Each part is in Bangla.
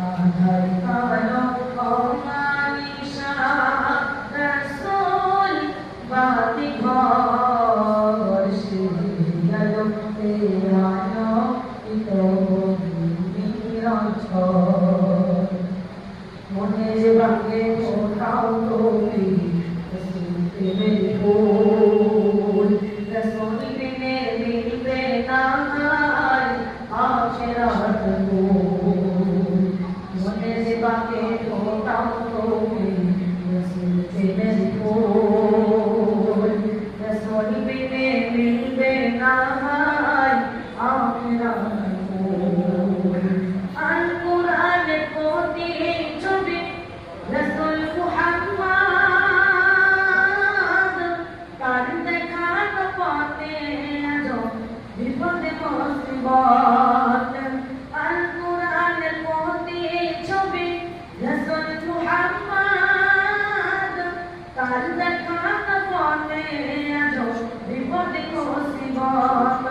আধার কালো অমানিসা রসুল বাতি ঘর শিয়ালো তেরানো ইতো নিরঞ্জন মনের বাঁকে ফোটাও তুমি প্রেমের ফুল রসুল বিনে মিলবে না আখেরাত ফুল মনের বাঁকে ফোটাও তুমি রসুল প্রেমের ফুল রসুল বিনে মিলবে না আখেরাত ফুল আল কুরআনে পড়তে ছবি রসুল মুহাম্মদ তার দেখানো পথে আজো বিপদে মুসিবত আল কুরআনে পড়তে ছবি রসুল মুহাম্মদ তার দেখানো পথে আজো বিপদে মুসিবত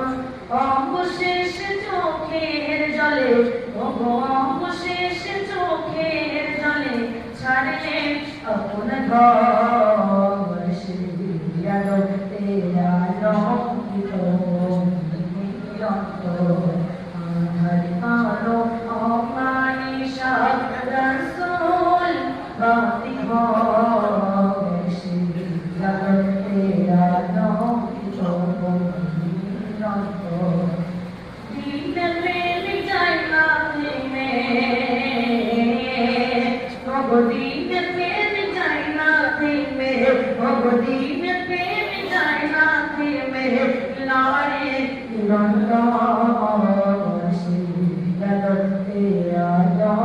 অবশেষ চোখের জলে অবশেষ চোখের জলে ছাড়লে আপন ঘর শিয়ালো তেরানো ইতো নিরঞ্জন আধার কালো অমানিসা রসুল বাতি ঘর শিয়ালো তেরানো ইতো নিরঞ্জন দিন প্রেম যায় না থেমে ভগদিন প্রেম যায় না থেমে ভগদিন প্রেম যায় না থেমে লারে নিরন্তর শিয়ালো তেরানো